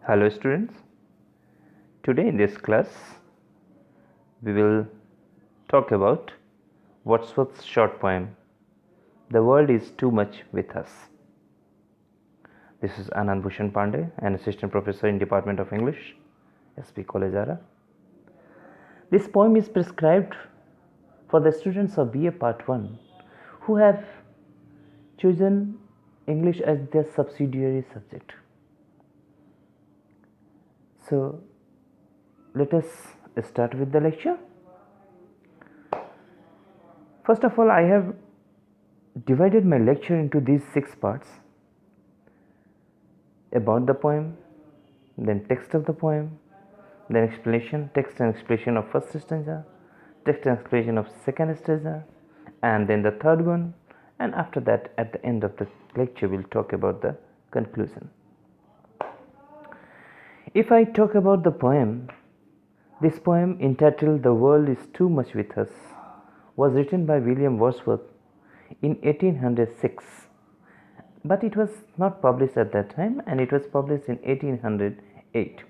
Hello students, today in this class we will talk about Wordsworth's short poem, The World is Too Much with Us. This is Anand Bhushan Pandey, an assistant professor in Department of English, SP College Ara. This poem is prescribed for the students of BA Part 1 who have chosen English as their subsidiary subject. So let us start with the lecture. First of all, I have divided my lecture into these 6 parts: about the poem, then text of the poem, then explanation, text and explanation of first stanza, text and explanation of second stanza, and then the third one, and after that at the end of the lecture we'll talk about the conclusion. If I talk about the poem, this poem entitled The World is Too Much with Us was written by William Wordsworth in 1806, but it was not published at that time, and it was published in 1808.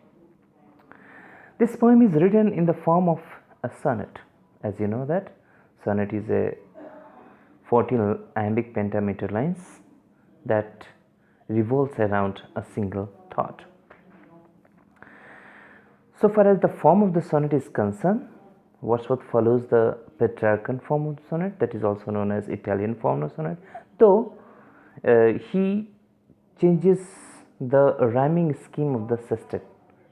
This poem is written in the form of a sonnet. As you know that sonnet is a 14 iambic pentameter lines that revolves around a single thought. So far as the form of the sonnet is concerned, Wordsworth follows the Petrarchan form of the sonnet, that is also known as Italian form of sonnet, though he changes the rhyming scheme of the sestet,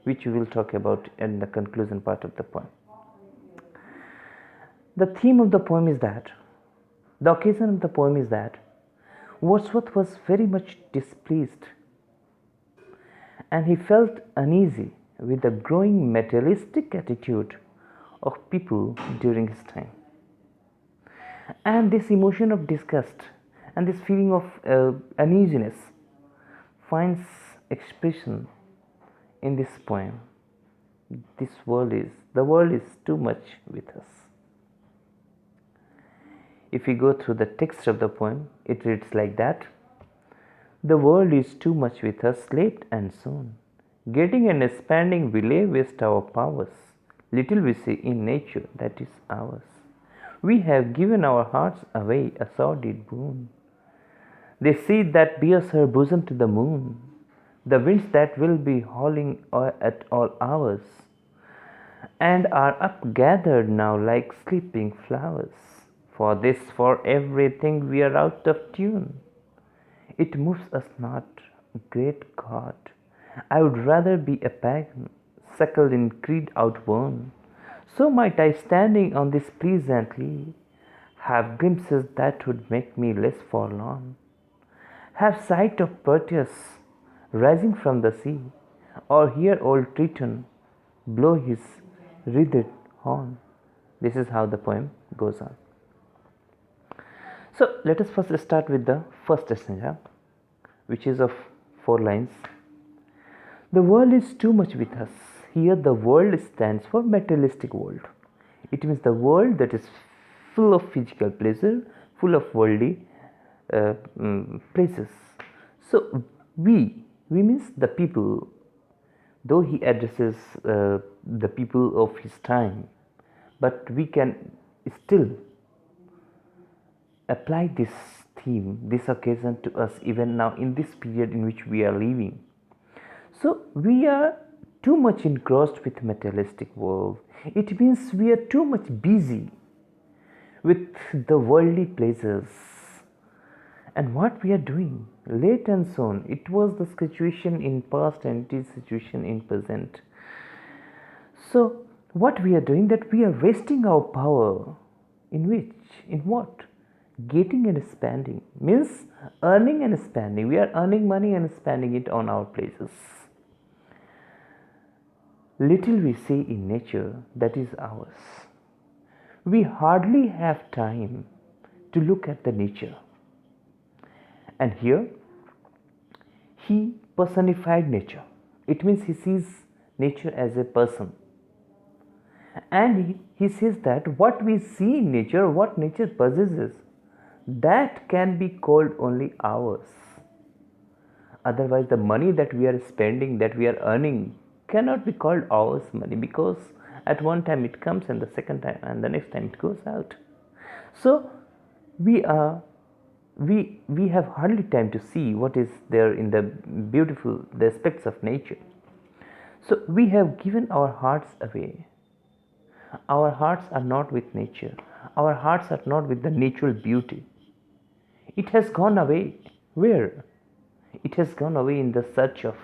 which we will talk about in the conclusion part of the poem. The theme of the poem is that, the occasion of the poem is that Wordsworth was very much displeased and he felt uneasy with the growing materialistic attitude of people during his time. And this emotion of disgust and this feeling of uneasiness finds expression in this poem. The world is too much with us. If we go through the text of the poem, it reads like that: The world is too much with us late and soon. Getting and expanding we lay waste our powers. Little we see in nature that is ours. We have given our hearts away a sordid boon. The sea that bears her bosom to the moon, the winds that will be howling at all hours, and are upgathered now like sleeping flowers. For this, for everything we are out of tune. It moves us not, great God. I would rather be a pagan, suckled in creed outworn. So might I, standing on this pleasantly, have glimpses that would make me less forlorn. Have sight of Proteus rising from the sea, or hear old Triton blow his wreathed horn. This is how the poem goes on. So let us first start with the first stanza, which is of 4 lines. The world is too much with us. Here the world stands for materialistic world. It means the world that is full of physical pleasure, full of worldly pleasures. So we means the people, though he addresses the people of his time, but we can still apply this theme, this occasion to us even now in this period in which we are living. So we are too much engrossed with materialistic world. It means we are too much busy with the worldly pleasures. And what we are doing, late and soon, it was the situation in past and it is situation in present. So what we are doing, that we are wasting our power in which? In what? Getting and spending, means earning and spending. We are earning money and spending it on our pleasures. Little we see in nature that is ours. We hardly have time to look at the nature. And here he personified nature. It means he sees nature as a person. And he says that what we see in nature, what nature possesses, that can be called only ours. Otherwise, the money that we are spending, that we are earning, cannot be called ours money, because at one time it comes and the second time and the next time it goes out. So we are we have hardly time to see what is there in the aspects of nature. So we have given our hearts away. Our hearts are not with nature. Our hearts are not with the natural beauty. It has gone away. Where? It has gone away in the search of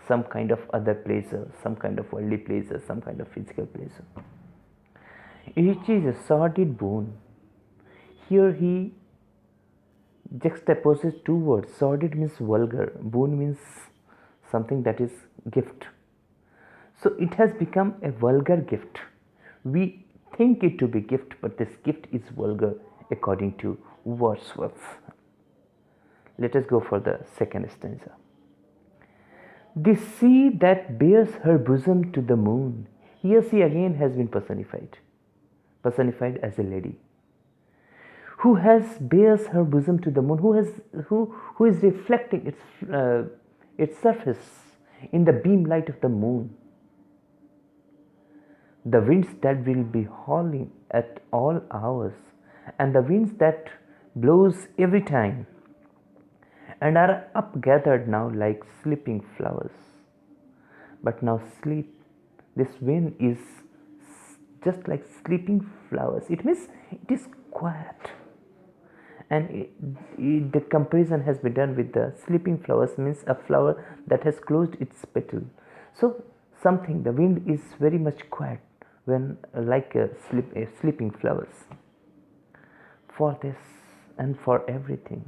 some kind of other pleasure, some kind of worldly pleasure, some kind of physical pleasure. It is a sordid boon. Here he juxtaposes two words. Sordid means vulgar, boon means something that is gift. So it has become a vulgar gift. We think it to be gift, but this gift is vulgar according to Wordsworth. Let us go for the second stanza. The sea that bears her bosom to the moon. Here she again has been personified as a lady who bears her bosom to the moon, who is reflecting its surface in the beam light of the moon. The winds that will be howling at all hours, and the winds that blows every time, and are upgathered now like sleeping flowers. But now sleep, this wind is just like sleeping flowers. It means it is quiet. And the comparison has been done with the sleeping flowers, means a flower that has closed its petal. So the wind is very much quiet when like sleeping flowers. For this and for everything,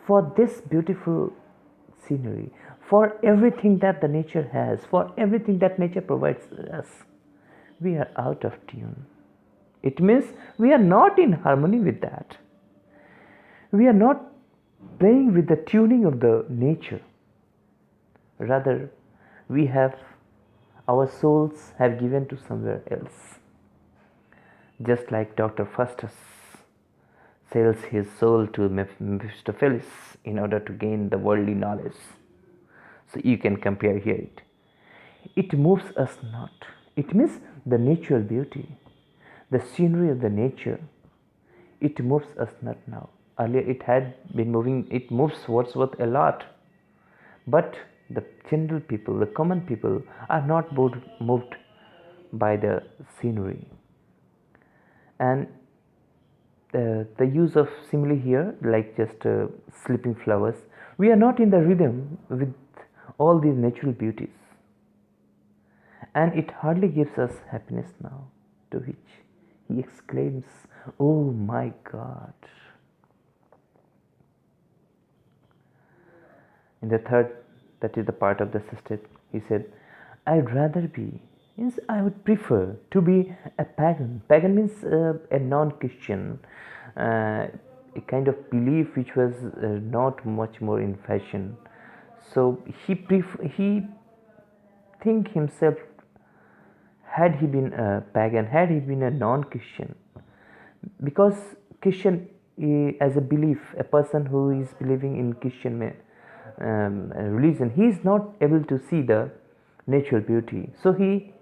for this beautiful scenery, for everything that the nature has, for everything that nature provides us, we are out of tune. It means we are not in harmony with that. We are not playing with the tuning of the nature. Rather, our souls have given to somewhere else. Just like Dr. Faustus sells his soul to Mephistopheles in order to gain the worldly knowledge. So you can compare here it moves us not. It means the natural beauty, the scenery of the nature, it moves us not now. Earlier it had been moving, it moves Wordsworth a lot. But the general people, the common people, are not moved by the scenery. And the use of simile here, like just sleeping flowers, we are not in the rhythm with all these natural beauties. And it hardly gives us happiness now, to which he exclaims, "Oh my God." In the third, that is the part of the sestet, he said, "I'd rather be, means I would prefer to be a pagan." Pagan means a non-Christian, a kind of belief which was not much more in fashion. So he think himself, had he been a pagan, had he been a non-Christian, because Christian as a belief, a person who is believing in Christian religion, he is not able to see the natural beauty. So he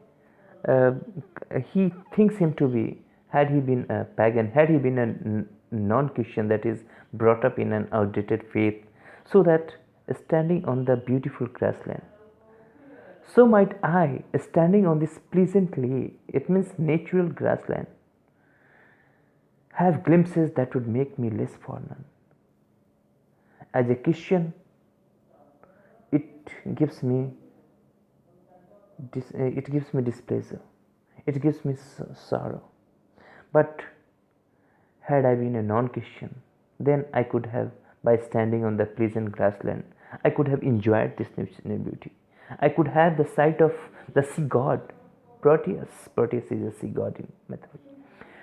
thinks him to be, had he been a pagan, had he been a non-Christian, that is brought up in an outdated faith, so that standing on the beautiful grassland, so might I, standing on this pleasantly, it means natural grassland, have glimpses that would make me less forlorn. As a Christian, it gives me displeasure, it gives me sorrow. But had I been a non-Christian, then I could have, by standing on the pleasant grassland, I could have enjoyed this natural beauty. I could have the sight of the sea god, Proteus. Proteus is a sea god in mythology,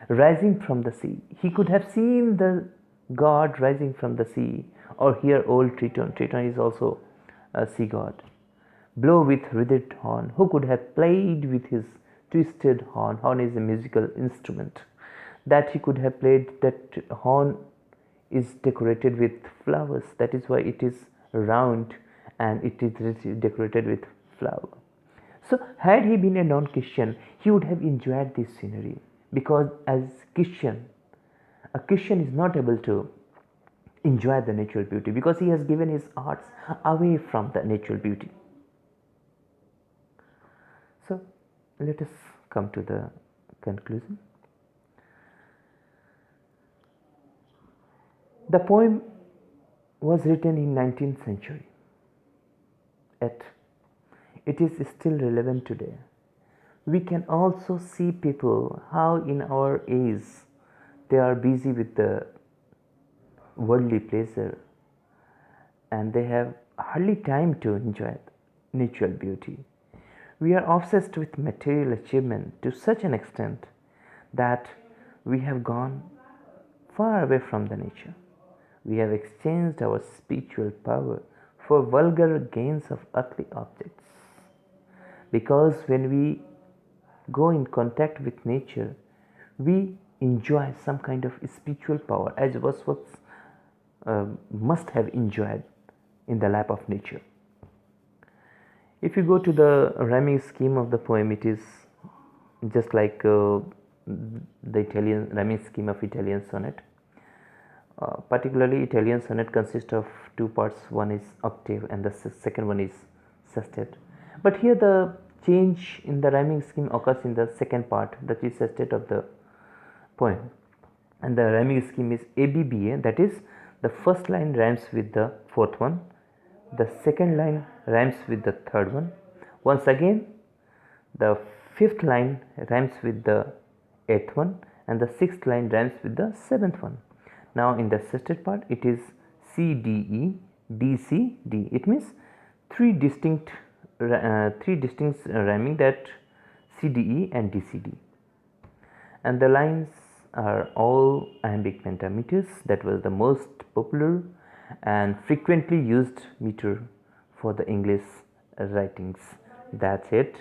rising from the sea. He could have seen the god rising from the sea. Or here old Triton. Triton is also a sea god. Blow with wreathed horn. Who could have played with his twisted horn? Horn is a musical instrument. That he could have played. That horn is decorated with flowers. That is why it is round, and it is decorated with flower. So had he been a non-Christian, he would have enjoyed this scenery, because as Christian, a Christian is not able to enjoy the natural beauty because he has given his arts away from the natural beauty. So let us come to the conclusion. The poem was written in 19th century, yet it is still relevant today. We can also see people how in our age they are busy with the worldly pleasure and they have hardly time to enjoy natural beauty. We are obsessed with material achievement to such an extent that we have gone far away from the nature. We have exchanged our spiritual power for vulgar gains of earthly objects. Because when we go in contact with nature, we enjoy some kind of spiritual power, as Wordsworth must have enjoyed in the lap of nature. If you go to the rhyming scheme of the poem, it is just like the Italian rhyming scheme of Italian sonnet. Particularly, Italian sonnet consists of two parts. One is octave, and the second one is sestet. But here, the change in the rhyming scheme occurs in the second part, that is sestet of the poem. And the rhyming scheme is ABBA, that is, the first line rhymes with the fourth one, the second line rhymes with the third one. Once again, the fifth line rhymes with the eighth one, and the sixth line rhymes with the seventh one. Now, in the sestet part, it is C D E D C D. It means three distinct rhyming, that C D E and D C D. And the lines are all iambic pentameters. That was the most popular and frequently used meter for the English writings. That's it.